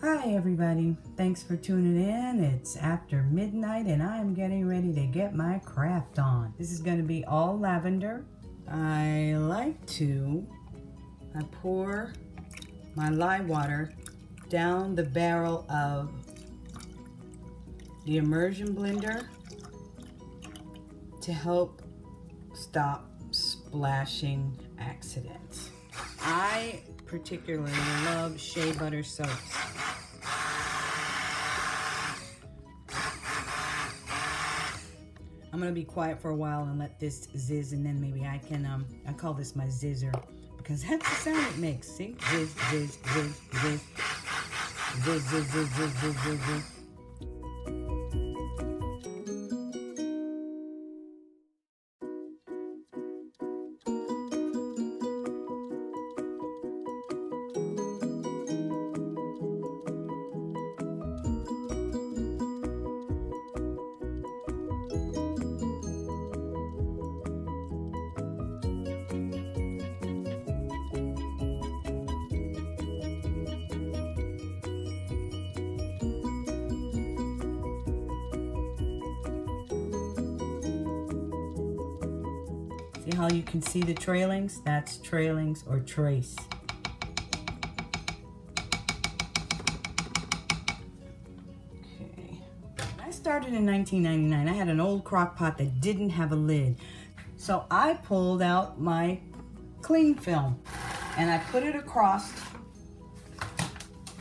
Hi everybody, thanks for tuning in. It's after midnight and I'm getting ready to get my craft on. This is going to be all lavender. I pour my lye water down the barrel of the immersion blender to help stop splashing accidents. I particularly love shea butter soaps. I'm gonna be quiet for a while and let this zizz, and then maybe I can, I call this my zizzer, because that's the sound it makes. See? Zizz, zizz, zizz, zizz. Zizz, zizz, zizz, zizz, zizz, zizz, zizz. See how you can see the trailings? That's trailings or trace. Okay. I started in 1999. I had an old crock pot that didn't have a lid. So I pulled out my cling film and I put it across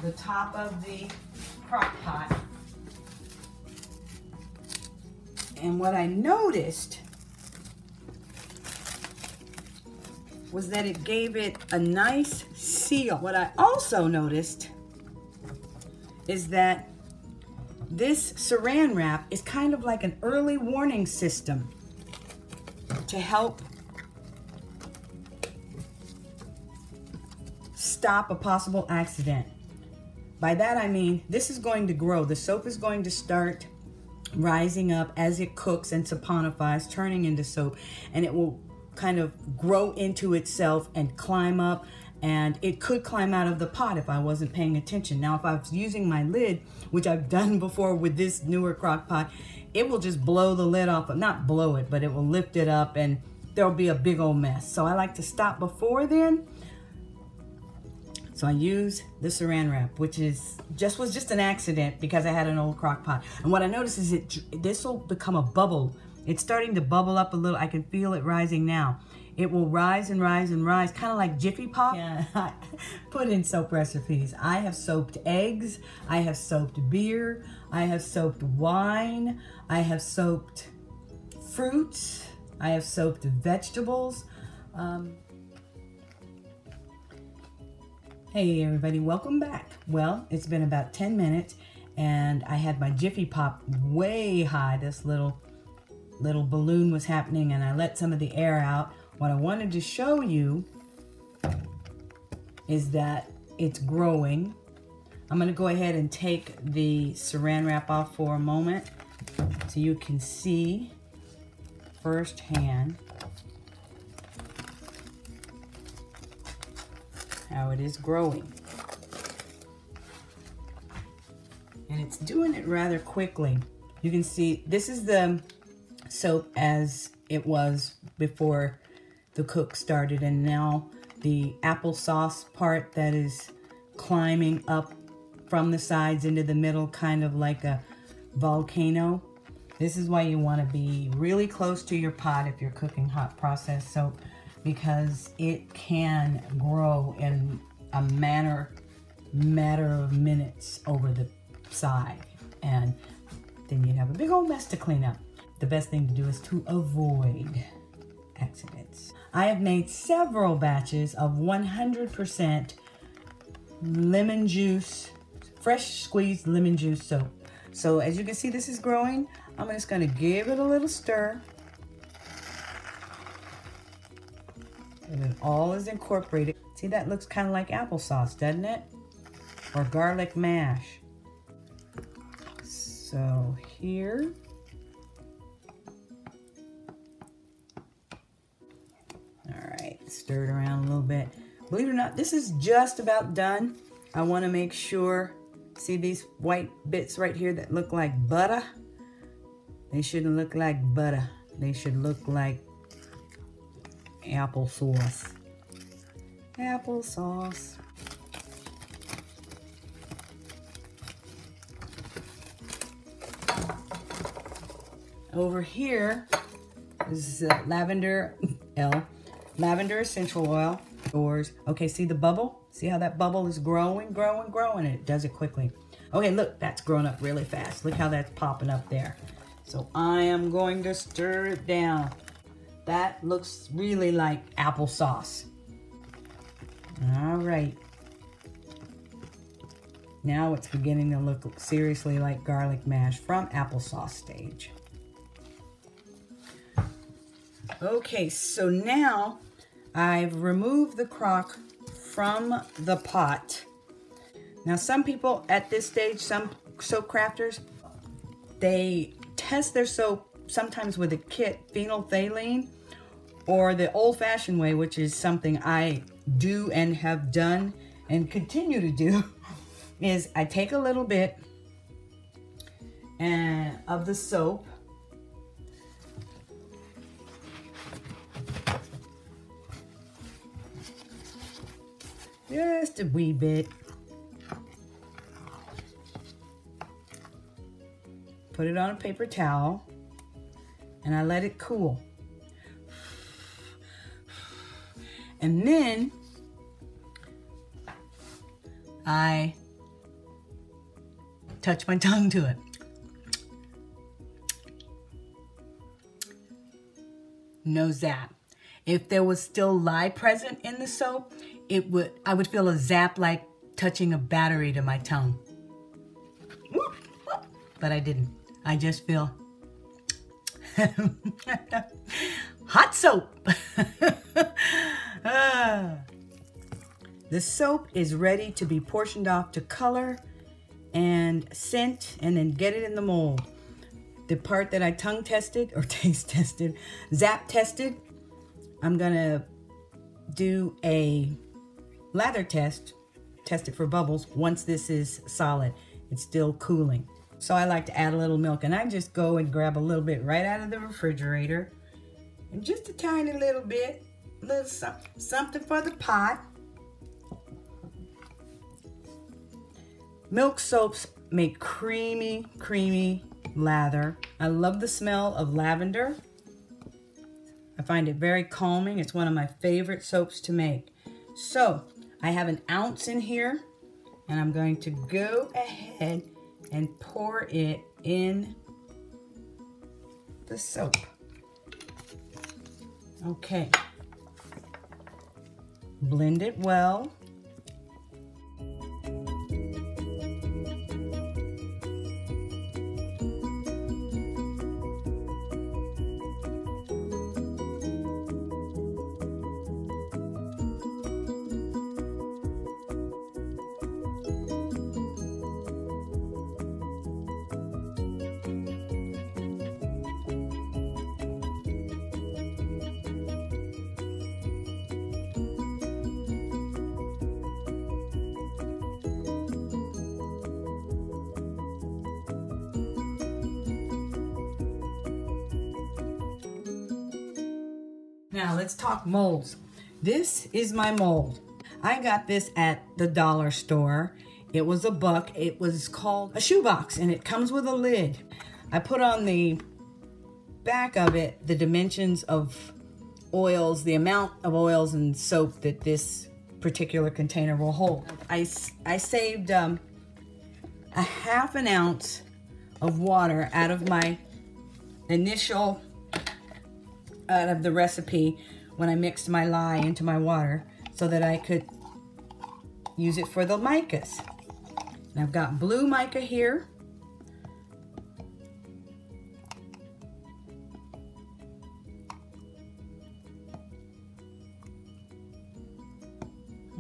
the top of the crock pot. And what I noticed was that it gave it a nice seal. What I also noticed is that this saran wrap is kind of like an early warning system to help stop a possible accident. By that I mean, this is going to grow. The soap is going to start rising up as it cooks and saponifies, turning into soap, and it will kind of grow into itself and climb up, and it could climb out of the pot if I wasn't paying attention. Now, if I was using my lid, which I've done before with this newer crock pot, it will just blow the lid off, not blow it, but it will lift it up and there'll be a big old mess. So I like to stop before then. So I use the saran wrap, which was just an accident because I had an old crock pot. And what I noticed is this will become a bubble. It's starting to bubble up a little. I can feel it rising now. It will rise and rise and rise, kind of like Jiffy Pop. Yeah, I put in soap recipes. I have soaped eggs. I have soaped beer. I have soaped wine. I have soaped fruits. I have soaped vegetables. Hey everybody, welcome back. Well, it's been about 10 minutes and I had my Jiffy Pop way high. This little balloon was happening and I let some of the air out. What I wanted to show you is that it's growing. I'm gonna go ahead and take the saran wrap off for a moment so you can see firsthand how it is growing. And it's doing it rather quickly. You can see this is the soap as it was before the cook started, and now the applesauce part that is climbing up from the sides into the middle, kind of like a volcano. This is why you want to be really close to your pot if you're cooking hot processed soap, because it can grow in a matter of minutes over the side, and then you'd have a big old mess to clean up. The best thing to do is to avoid accidents. I have made several batches of 100% lemon juice, fresh squeezed lemon juice soap. So as you can see, this is growing. I'm just gonna give it a little stir. And it all is incorporated. See, that looks kind of like applesauce, doesn't it? Or garlic mash. So here. Stir it around a little bit. Believe it or not, this is just about done. I want to make sure, See these white bits right here that look like butter? They shouldn't look like butter. They should look like applesauce. Applesauce. Over here is lavender essential oil. Okay, see the bubble? See how that bubble is growing, and it does it quickly. Okay, look, that's growing up really fast. Look how that's popping up there. So I am going to stir it down. That looks really like applesauce. All right. Now it's beginning to look seriously like garlic mash from applesauce stage. Okay, so now I've removed the crock from the pot. Now some people at this stage, some soap crafters, they test their soap sometimes with a kit phenolphthalein, or the old-fashioned way, which is something I do and have done and continue to do, is I take a little bit of the soap, just a wee bit, put it on a paper towel, and I let it cool. And then I touch my tongue to it. No zap. If there was still lye present in the soap, I would feel a zap like touching a battery to my tongue. But I didn't. I just feel hot soap. The soap is ready to be portioned off to color and scent, and then get it in the mold. The part that I tongue tested or taste tested, zap tested, I'm gonna do a lather test it for bubbles once this is solid. It's still cooling. So I like to add a little milk, and I just go and grab a little bit right out of the refrigerator, and just a tiny little bit, a little something for the pot. Milk soaps make creamy, creamy lather. I love the smell of lavender. I find it very calming. It's one of my favorite soaps to make. So I have an ounce in here, and I'm going to go ahead and pour it in the soap. Okay. Blend it well. Now let's talk molds. This is my mold. I got this at the dollar store. It was $1. It was called a shoebox, and it comes with a lid. I put on the back of it the dimensions of oils, the amount of oils and soap that this particular container will hold. I saved a ½ an ounce of water out of my initial out of the recipe when I mixed my lye into my water so that I could use it for the micas. And I've got blue mica here.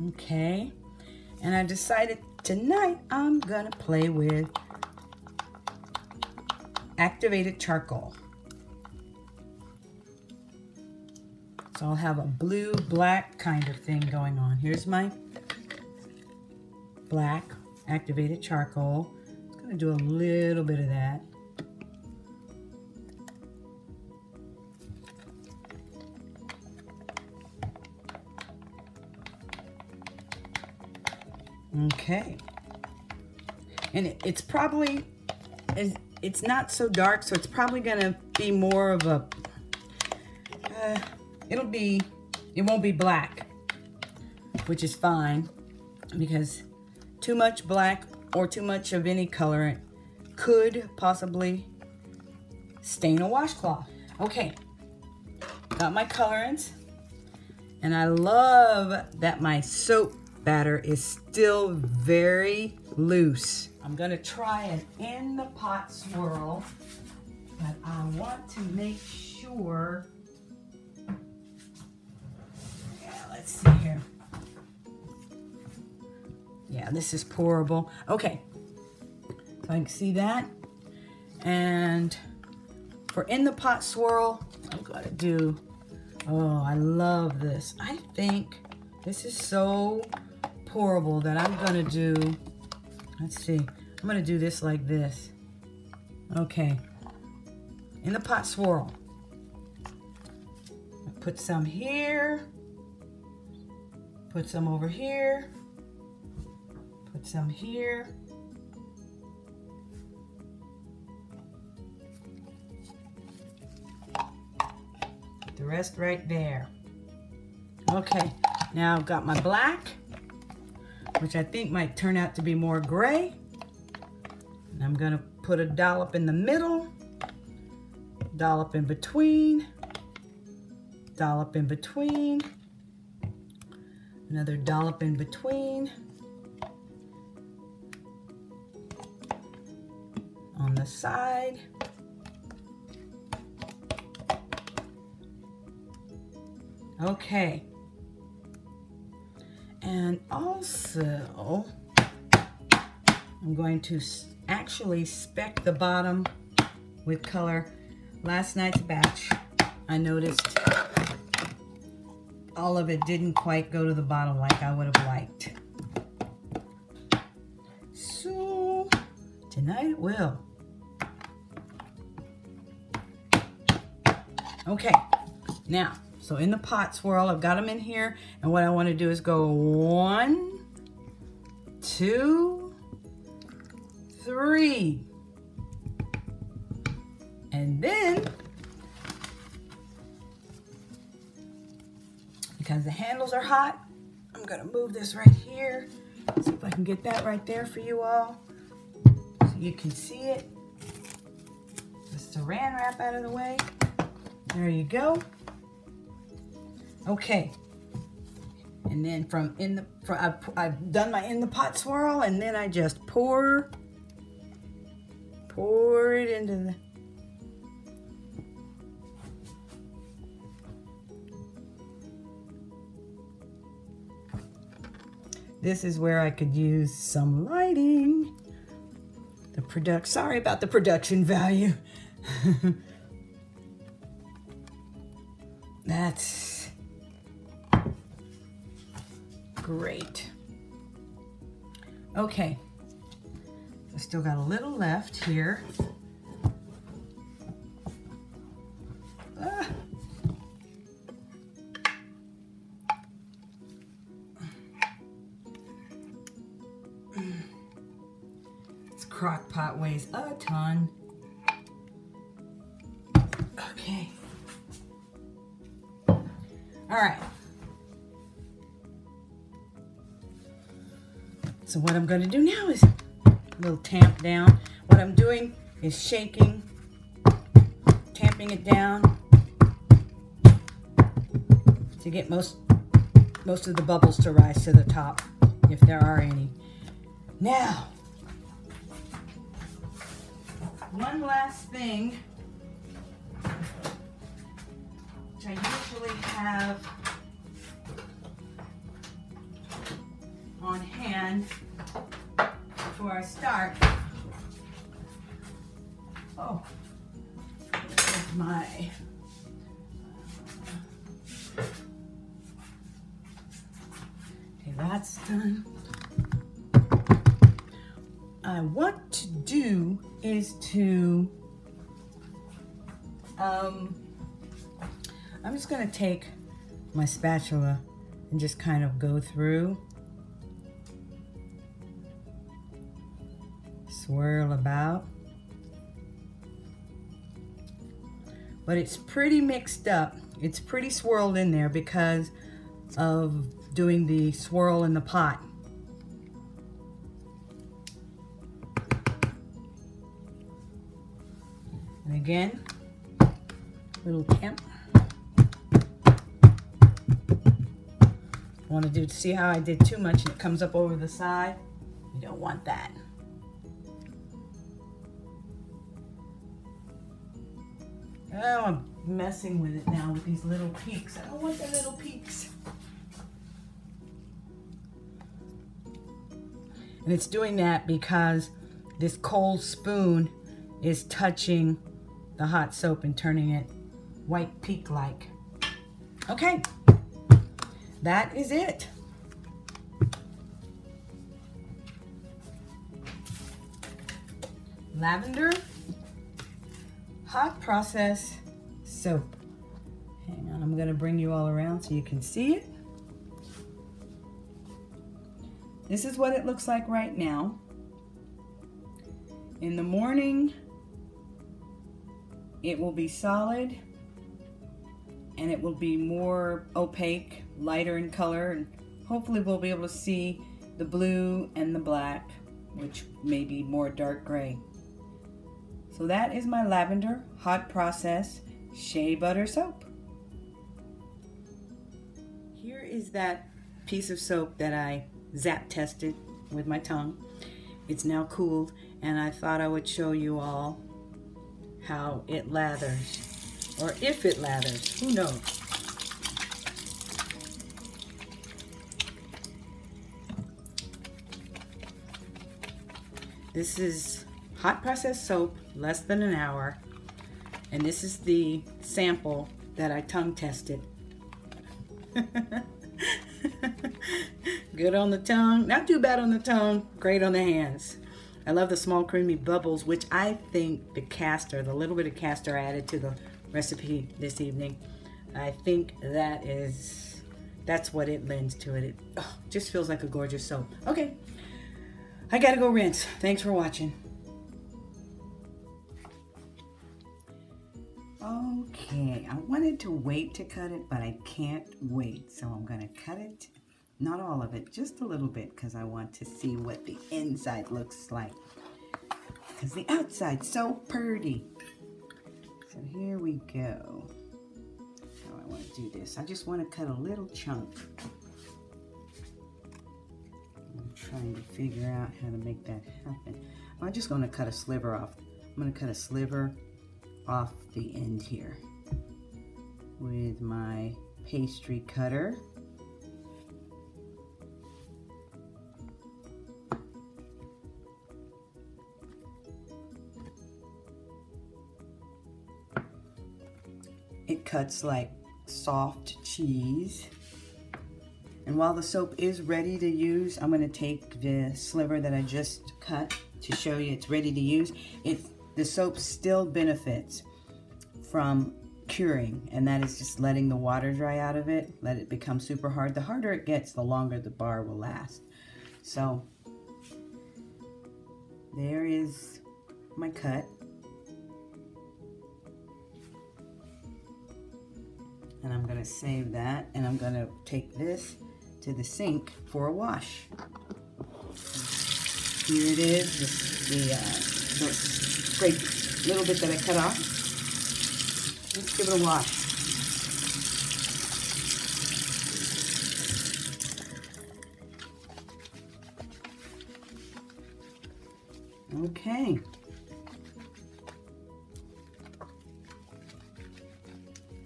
Okay, and I decided tonight I'm gonna play with activated charcoal. So I'll have a blue-black kind of thing going on. Here's my black. activated charcoal. I'm gonna do a little bit of that. Okay. And it's probably, it's not so dark, so it's probably gonna be more of a, it won't be black, which is fine, because too much black or too much of any color could possibly stain a washcloth. Okay, got my colorants, and I love that my soap batter is still very loose. I'm gonna try an in the pot swirl, but I want to make sure. Yeah, let's see here. Yeah, this is pourable. Okay, so I can see that. And for in the pot swirl, I'm gonna do, oh, I love this. I think this is so pourable that I'm gonna do, let's see, I'm gonna do this like this. Okay, in the pot swirl, put some here, put some over here, put some here, put the rest right there. Okay, now I've got my black, which I think might turn out to be more gray. And I'm gonna put a dollop in the middle, dollop in between, dollop in between, another dollop in between, on the side. Okay. And also, I'm going to actually speck the bottom with color. Last night's batch, I noticed all of it didn't quite go to the bottom like I would have liked. So, tonight it will. Okay, now, so in the pot swirl, I've got them in here, and what I want to do is go 1, 2, 3. And then, because the handles are hot, I'm gonna move this right here. See if I can get that right there for you all, so you can see it. The saran wrap out of the way. There you go. Okay, and then I've done my in the pot swirl, and then I just pour it into the, this is where I could use some lighting. Sorry about the production value. That's great. Okay, I still got a little left here. This Crock-pot weighs a ton. Okay. All right. So what I'm going to do now is a little tamp down. What I'm doing is shaking, tamping it down to get most of the bubbles to rise to the top, if there are any. Now, one last thing, which I usually have on hand before I start. Oh, there's my okay, that's done. I want to do is to, I'm just gonna take my spatula and just kind of go through, swirl about. But it's pretty mixed up. It's pretty swirled in there because of doing the swirl in the pot. And again, little temp. I want to do, see how I did too much and it comes up over the side? You don't want that. Oh, I'm messing with it now with these little peaks. I don't want the little peaks. And it's doing that because this cold spoon is touching the hot soap and turning it white peak-like. Okay, that is it. Lavender hot process soap. Hang on, I'm gonna bring you all around so you can see it. This is what it looks like right now. In the morning, it will be solid and it will be more opaque, lighter in color, and hopefully we'll be able to see the blue and the black, which may be more dark gray. So that is my lavender hot process shea butter soap. Here is that piece of soap that I zap tested with my tongue. It's now cooled, and I thought I would show you all how it lathers, or if it lathers, who knows. This is hot process soap, less than an hour, and this is the sample that I tongue tested. Good on the tongue, not too bad on the tongue, great on the hands. I love the small creamy bubbles, which I think the castor, the little bit of castor I added to the recipe this evening, I think that's what it lends to it. It just feels like a gorgeous soap. Okay, I gotta go rinse. Thanks for watching. Okay, I wanted to wait to cut it, but I can't wait. So I'm gonna cut it, not all of it, just a little bit, because I want to see what the inside looks like. Because the outside's so pretty. So here we go. How I want to do this. I just want to cut a little chunk. I'm trying to figure out how to make that happen. I'm just going to cut a sliver off. I'm going to cut a sliver off the end here with my pastry cutter. It cuts like soft cheese. And while the soap is ready to use, I'm going to take the sliver that I just cut to show you it's ready to use. The soap still benefits from curing, and that is just letting the water dry out of it, let it become super hard. The harder it gets, the longer the bar will last. So there is my cut. And I'm gonna save that, and I'm gonna take this to the sink for a wash. Here it is, the scrape little bit that I cut off. Let's give it a wash. Okay.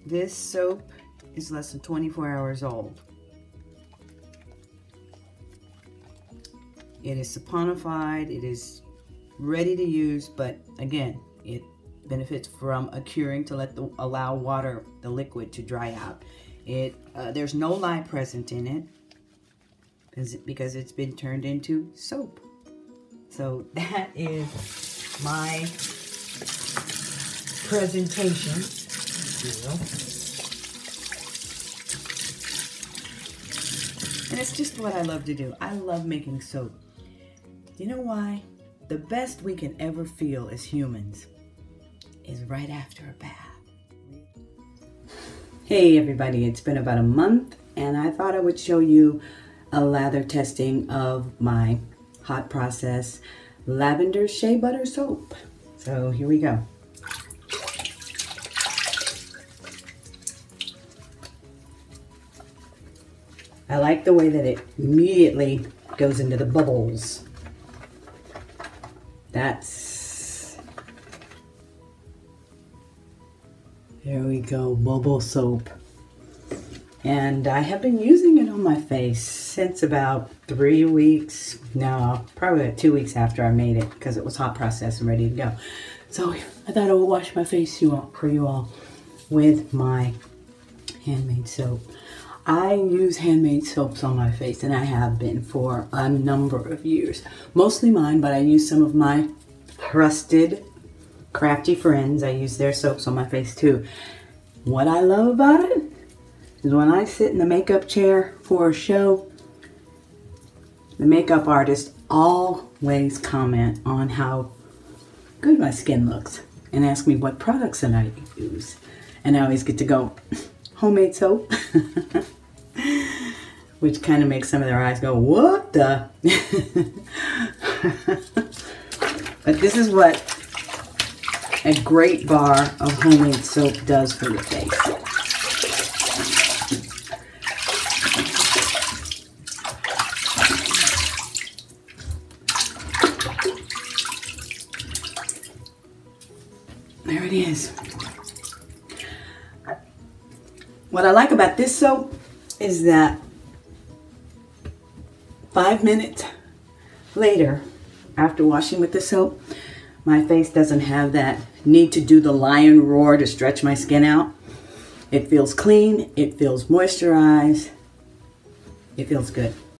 This soap is less than 24 hours old. It is saponified, it is ready to use, but again, it benefits from a curing to allow water, the liquid, to dry out. There's no lye present in it because it's been turned into soap. So that is my presentation. And it's just what I love to do. I love making soap. You know why? The best we can ever feel as humans is right after a bath. Hey everybody, it's been about a month and I thought I would show you a lather testing of my hot process Lavender Shea Butter Soap. So here we go. I like the way that it immediately goes into the bubbles. There we go, bubble soap. And I have been using it on my face since about 3 weeks. No, probably 2 weeks after I made it because it was hot processed and ready to go. So I thought I would wash my face for you all with my handmade soap. I use handmade soaps on my face, and I have been for a number of years. Mostly mine, but I use some of my trusted Qrafty friends. I use their soaps on my face too. What I love about it is when I sit in the makeup chair for a show, the makeup artist always comment on how good my skin looks and ask me what products that I use. And I always get to go, homemade soap. Which kind of makes some of their eyes go, what the? But this is what a great bar of homemade soap does for your face. There it is. What I like about this soap is that 5 minutes later, after washing with the soap, my face doesn't have that need to do the lion roar to stretch my skin out. It feels clean, it feels moisturized, it feels good.